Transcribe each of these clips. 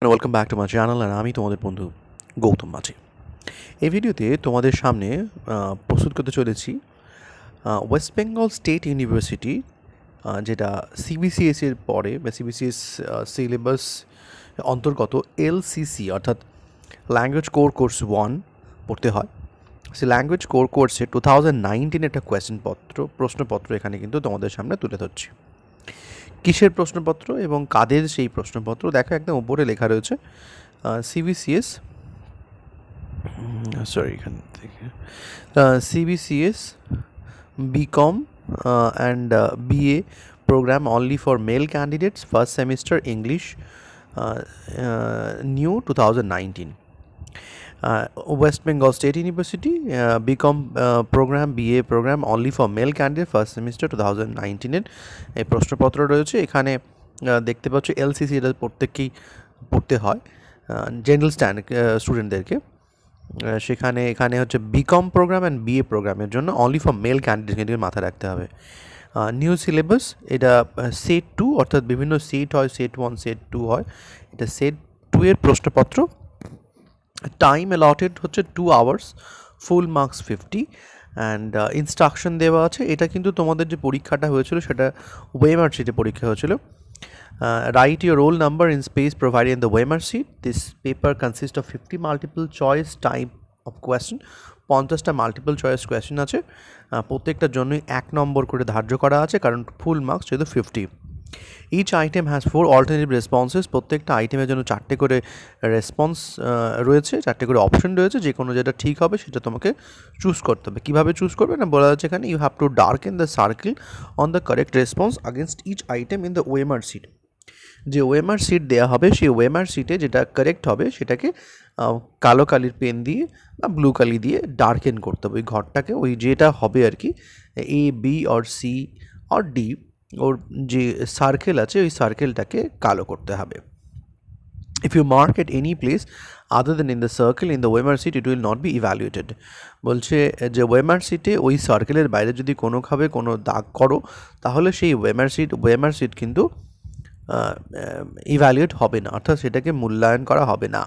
Welcome back to my channel আর আমি তোমাদের বন্ধু গৌতম মাঝি। এই ভিডিওতে তোমাদের সামনে প্রস্তুত করতে চলেছি ওয়েস্ট বেঙ্গল স্টেট ইউনিভার্সিটি, যেটা সিবিসিএস এর পরে বা সিবিসিএস সিলেবাস অন্তর্গত এলসিসি অর্থাৎ ল্যাঙ্গুয়েজ কোর কোর্স 1 পড়তে হয়। সেই ল্যাঙ্গুয়েজ কোর কোর্সে 2019 একটা প্রশ্নপত্র এখানে কিন্তু তোমাদের সামনে তুলে ধরছি। কিসের প্রশ্নপত্র এবং কাদের সেই প্রশ্নপত্র দেখো, একদম উপরে লেখা রয়েছে সিবিসিএস, সরি এখান থেকে CBCS BCom and BA program only for male candidates, first semester English, new 2019. West Bengal State University BCom program, BA program only for male candidate, first semester 2019 এর এই প্রশ্নপত্র রয়েছে। এখানে দেখতে পাচ্ছ এলসিসি এটা প্রত্যেককেই পড়তে হয়, জেনারেল স্টুডেন্টদেরকে। সেখানে এখানে হচ্ছে বিকম প্রোগ্রাম অ্যান্ড বিএ প্রোগ্রামের জন্য অনলি ফর মেল ক্যান্ডিডেট, কিন্তু মাথায় রাখতে হবে। নিউ সিলেবাস, এটা সেট 2 অর্থাৎ বিভিন্ন সেট হয়, সেট 1 সেট 2 হয়, এটা সেট 2 এর প্রশ্নপত্র। টাইম অ্যালটেড হচ্ছে 2 hours, full marks 50 and instruction দেওয়া আছে। এটা কিন্তু তোমাদের যে পরীক্ষাটা হয়েছিল সেটা ওয়েমার শিটে পরীক্ষা হয়েছিল। Write your roll number in space provided in the OMR sheet. This paper consists of 50 multiple choice type of question. 50টা মাল্টিপল চয়েস কোয়েশ্চেন আছে, প্রত্যেকটার জন্যই 1 নম্বর করে ধার্য করা আছে, কারণ ফুল মার্কস যেহেতু 50। Each item has 4 alternative responses, প্রত্যেকটা আইটেমের জন্য 4টে করে রেসপন্স রয়েছে, 4টে করে অপশন রয়েছে, যে কোনো যেটা ঠিক হবে সেটা তোমাকে চুজ করতে হবে। কীভাবে চুজ করবে না বলা যাচ্ছে এখানে, you have to darken the circle on the correct response against each item in the OMR sheet. যে ওএমআর শিট দেওয়া হবে সেই ওএমআর শিটে যেটা কারেক্ট হবে সেটাকে কালো কালির পেন দিয়ে বা ব্লু কালি দিয়ে ডার্কেন করতে হবে ওই ঘরটাকে, ওই যেটা হবে আর কি, A B or C or D, ওর যে সার্কেল আছে ওই সার্কেলটাকে কালো করতে হবে। If you mark at any place other than in the circle in the OMR sheet, it will not be evaluated. বলছে যে ওয়েমার শিটে ওই সার্কেলের বাইরে যদি কোনোভাবে কোনো দাগ করো তাহলে সেই ওয়েমার শিট কিন্তু ইভ্যালুয়েট হবে না, অর্থাৎ সেটাকে মূল্যায়ন করা হবে না।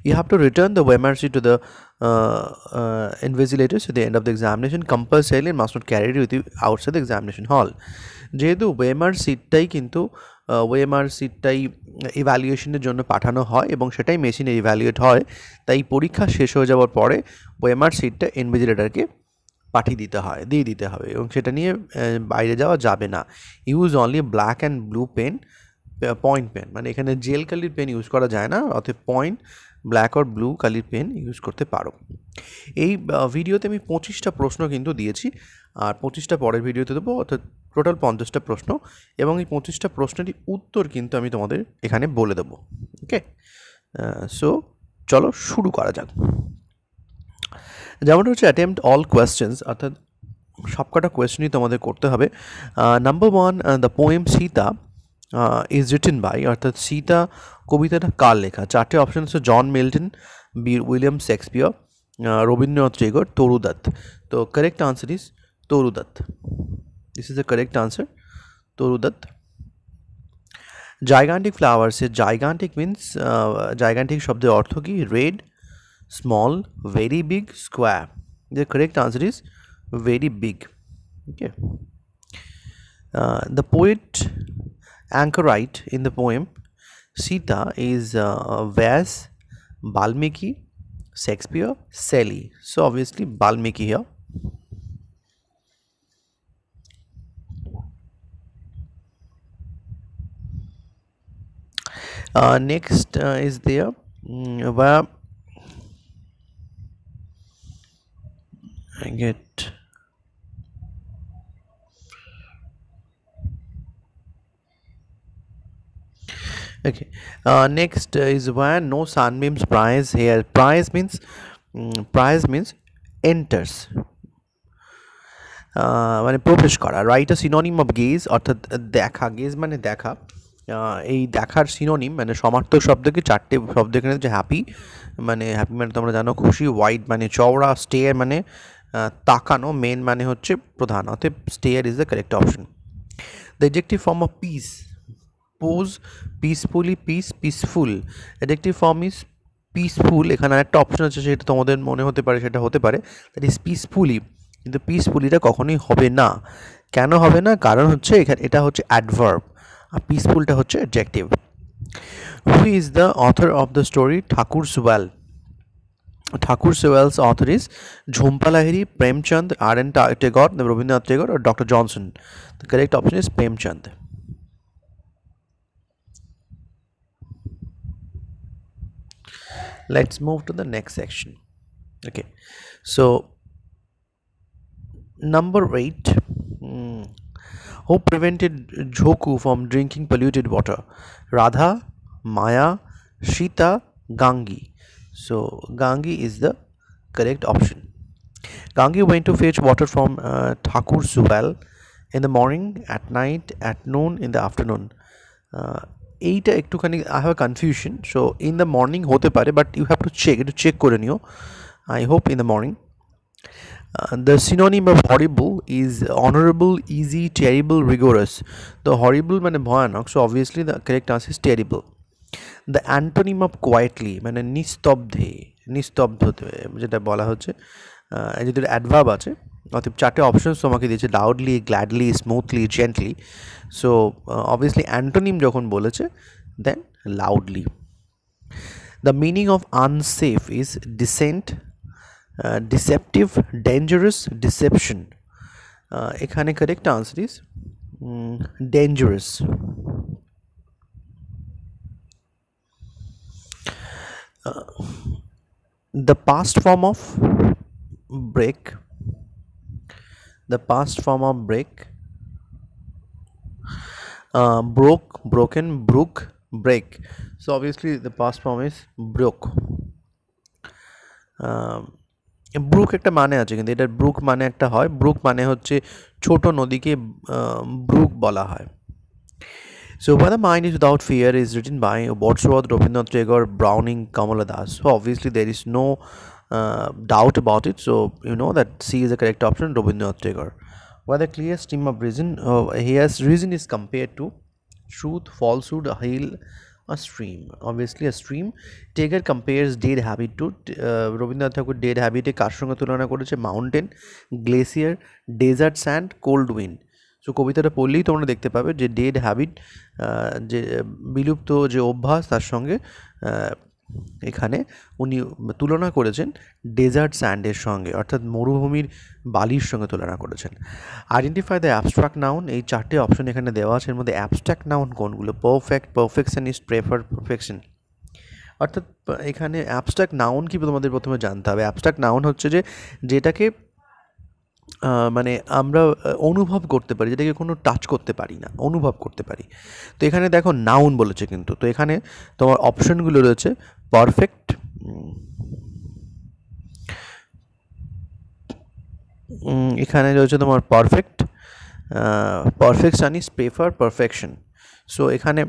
You have to return the OMR sheet to the invigilators at the end of the examination compulsorily and must not carry it with you outside the examination hall. যেহেতু ওয়েমার সিটটাই ইভ্যালুয়েশনের জন্য পাঠানো হয় এবং সেটাই মেশিনে ইভ্যালুয়েট হয়, তাই পরীক্ষা শেষ হয়ে যাওয়ার পরে ওয়েমার সিটটা ইনভিজিলেটরকে দিয়ে দিতে হবে এবং সেটা নিয়ে বাইরে যাওয়া যাবে না। Use only black and blue pen, point pen, মানে এখানে জেল কালির পেন ইউজ করা যায় না, অর্থাৎ পয়েন্ট ব্ল্যাক আর ব্লু কালির পেন ইউজ করতে পারো। এই ভিডিওতে আমি 25টা প্রশ্ন কিন্তু দিয়েছি, আর 25টা পরের ভিডিওতে দেবো, অর্থাৎ টোটাল 50টা প্রশ্ন, এবং এই 25টা প্রশ্নেরই উত্তর কিন্তু আমি তোমাদের এখানে বলে দেবো। ওকে, সো চলো শুরু করা যাক। যেমন হচ্ছে অ্যাটেম্পট অল কোয়েশ্চেন্স, অর্থাৎ সবকটা কোয়েশ্চেনই তোমাদের করতে হবে। Number 1, the poem Sita is written by, অর্থাৎ সীতা কবিতাটা কার লেখা? 4টে অপশন আছে, John Milton, William Shakespeare, Rabindranath Tagore, Toru Dutt. তো correct answer is Toru Dutt. This is the correct answer, Toru Dutt. Gigantic ফ্লাওয়ার্সে জাইগান্টিক মিন্স, জাইগান্টিক শব্দের অর্থ কি? Red, small, very big, square. The correct answer is very big. Okay. The poet anchorite in the poem Sita is Vyas, Valmiki, Shakespeare, Shelley. So obviously Valmiki here. Next is there where I get okay. Next is where no sunbeams prize here. Prize means enters, মানে প্রবেশ করা। Write a synonym of gauge, অর্থাৎ দেখা। Gauge মানে দেখা, এই দেখার synonym মানে সমার্থক শব্দকে 4টে শব্দ এখানে হচ্ছে। হ্যাপি মানে তোমরা জানো খুশি, ওয়াইড মানে চওড়া, স্টেয়ার মানে তাকানো, মেন মানে হচ্ছে প্রধান, অর্থাৎ stair is the correct option. The adjective form of piece pose, peacefully, peaceful. Adjective form is peaceful. এখানে একটা অপশন আছে, সেটা তোমাদের মনে হতে পারে, সেটা হতে পারে দ্যাট ইজ পিসফুলি, কিন্তু পিসফুলিটা কখনোই হবে না। কেন হবে না? কারণ হচ্ছে এখানে এটা হচ্ছে অ্যাডভার্ব, আর পিসফুলটা হচ্ছে adjective. Who is the author of the story Thakur Subal? Thakur Sewell's author is Jhumpa Lahiri, Premchand, R.N. Tagore, Rabindranath Tagore, or Dr. Johnson. The correct option is Premchand. Let's move to the next section. Okay, so number 8. Who prevented Jhoku from drinking polluted water? Radha, Maya, Sita, Gangi. So Gangi is the correct option. Gangi went to fetch water from Thakur Subal in the morning, at night, at noon, in the afternoon. এইটা একটুখানি I have confusion, so in the morning হতে পারে, but you have to check, একটু check করে নিও। I hope in the morning. The synonym of horrible is honorable, easy, terrible, rigorous. The horrible মানে ভয়ানক, so obviously the correct answer is terrible. The antonym of quietly মানে নিস্তব্ধে, যেটা বলা হচ্ছে, যদি অ্যাডভার্ব আছে, অর্থাৎ চারটে অপশনস তোমাকে দিয়েছে, loudly, gladly, smoothly, gently. So obviously antonym যখন বলেছে, then loudly. The meaning of unsafe is decent, deceptive, dangerous, deception. এখানে correct answer is dangerous. The past form of break, broke, broken, brook, break. So obviously the past form is broke. Brook একটা মানে আছে, কিন্তু এটা Brooke মানে একটা হয়, Brooke মানে হচ্ছে ছোট নদীকে ব্রুক বলা হয়। So Why the Mind is Without Fear is written by Wordsworth, Rabindranath Tagore, Browning, Kamala Das. So obviously there is no doubt about it. So you know that C is the correct option, Rabindranath Tagore. Why the clear stream of reason? Reason is compared to truth, falsehood, a hill, a stream. Obviously a stream. Tagore compares dead habit to Rabindranath Tagore dead habit এ কার সঙ্গে তুলনা করেছে? Mountain, glacier, desert sand, cold wind. So কবিতাটা পড়লেই তোমরা দেখতে পাবে যে dead habit, যে বিলুপ্ত যে অভ্যাস, তার সঙ্গে এখানে উনি তুলনা করেছেন ডেজার্ট স্যান্ডের সঙ্গে, অর্থাৎ মরুভূমির বালির সঙ্গে তুলনা করেছেন। Identify the abstract noun. এই চারটে অপশন এখানে দেওয়া আছে, এর মধ্যে অ্যাবস্ট্রাক্ট নাউন কোনগুলো? Perfect, perfectionist, prefer, perfection. অর্থাৎ এখানে অ্যাবস্ট্রাক্ট নাউন কি তোমাদের প্রথমে জানতে হবে। অ্যাবস্ট্রাক্ট নাউন হচ্ছে যেটাকে মানে আমরা অনুভব করতে পারি, যেটাকে কোনো টাচ করতে পারি না, অনুভব করতে পারি। তো এখানে দেখো নাউন বলেছে কিন্তু, তো এখানে তোমার অপশনগুলো রয়েছে পারফেক্ট, এখানে রয়েছে তোমার perfect, perfectionist, prefer, perfection. So এখানে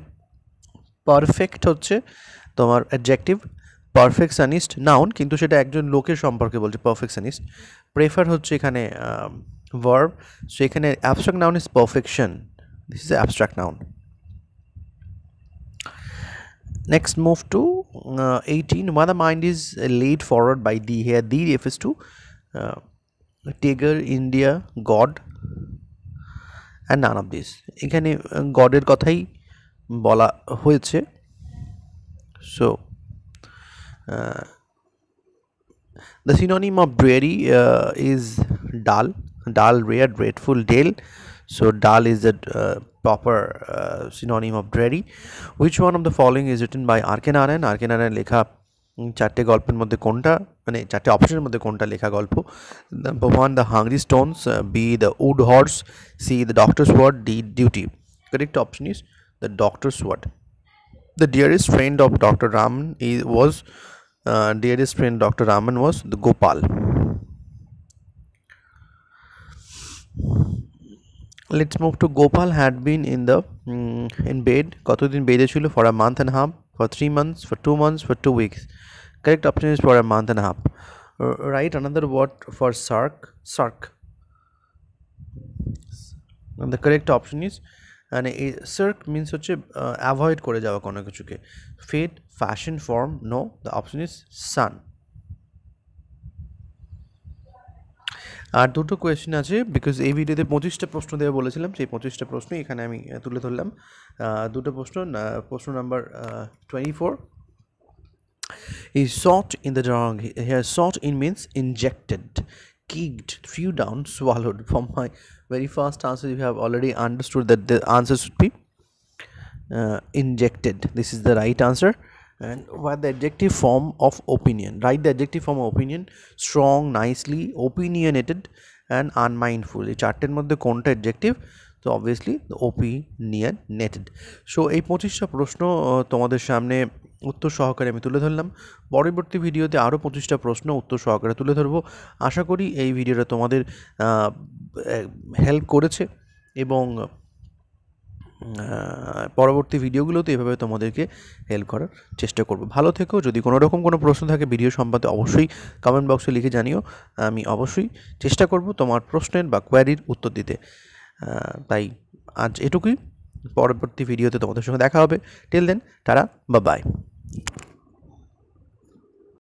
পারফেক্ট হচ্ছে তোমার অ্যাডজেক্টিভ, পারফেকশনিস্ট নাউন, কিন্তু সেটা একজন লোকের সম্পর্কে বলছে পারফেকশনিস্ট। প্রেফার হচ্ছে এখানে ভার্ব। সো এখানে abstract noun is perfection, this is abstract noun. Next move to 18. Why the mind is laid forward by the. Here the refers to Tagore, India, God, and none of this. এখানে গডের কথাই বলা হয়েছে। So the synonym of dreary is dull, rare, dreadful, dull. So dull is the proper synonym of dreary. Which one of the following is written by R.K. Narayan? R.K. Narayan লেখা চারটে গল্পের মধ্যে কোনটা, মানে চারটে অপশনের মধ্যে কোনটা লেখা গল্প? Number 1, The Hungry Stones, B, The Wood Horse, C, The Doctor's Word, D, Duty. Correct option is The Doctor's Word. The dearest friend of Dr. Raman was the Gopal. Let's move to Gopal had been in bed. কতদিন বেডে ছিল? For a month and a half, for 3 months, for 2 months, for 2 weeks. Correct option is for a month and a half. Write another word for sark. And the correct option is মানে এই SAARC means হচ্ছে avoid করে যাওয়া কোনো কিছুকে। Fate, fashion, form, no, the option is sun. আর দুটো question আছে, বিকজ এই ভিডিওতে 25টা প্রশ্ন দেওয়া বলেছিলাম, সেই 25টা প্রশ্নই এখানে আমি তুলে ধরলাম। দুটো প্রশ্ন, প্রশ্ন number 24 is sought in the drawing here. Sought in means injected, kicked, threw down, swallowed. From my very first answer you have already understood that the answer should be injected. This is the right answer. And what the adjective form of opinion? Write the adjective form of opinion: strong, nicely, opinionated and unmindful. এই চারটের মধ্যে কোনটা adjective? তো obviously opinionated. So এই 25টা প্রশ্ন তোমাদের সামনে উত্তর সহকারে আমি তুলে ধরলাম। পরবর্তী ভিডিওতে আরও 25টা প্রশ্ন উত্তর সহকারে তুলে ধরবো। আশা করি এই ভিডিওটা তোমাদের হেল্প করেছে, এবং পরবর্তী ভিডিওগুলোতে এভাবে তোমাদেরকে হেল্প করার চেষ্টা করব। ভালো থেকো। যদি কোনো রকম কোনো প্রশ্ন থাকে ভিডিও সম্বন্ধে অবশ্যই কমেন্ট বক্সে লিখে জানিও, আমি অবশ্যই চেষ্টা করব তোমার প্রশ্নের বা কোয়ারির উত্তর দিতে। তাই আজ এটুকুই, পরবর্তী ভিডিওতে তোমাদের সঙ্গে দেখা হবে। টিল দেন, টাটা, বা বাই।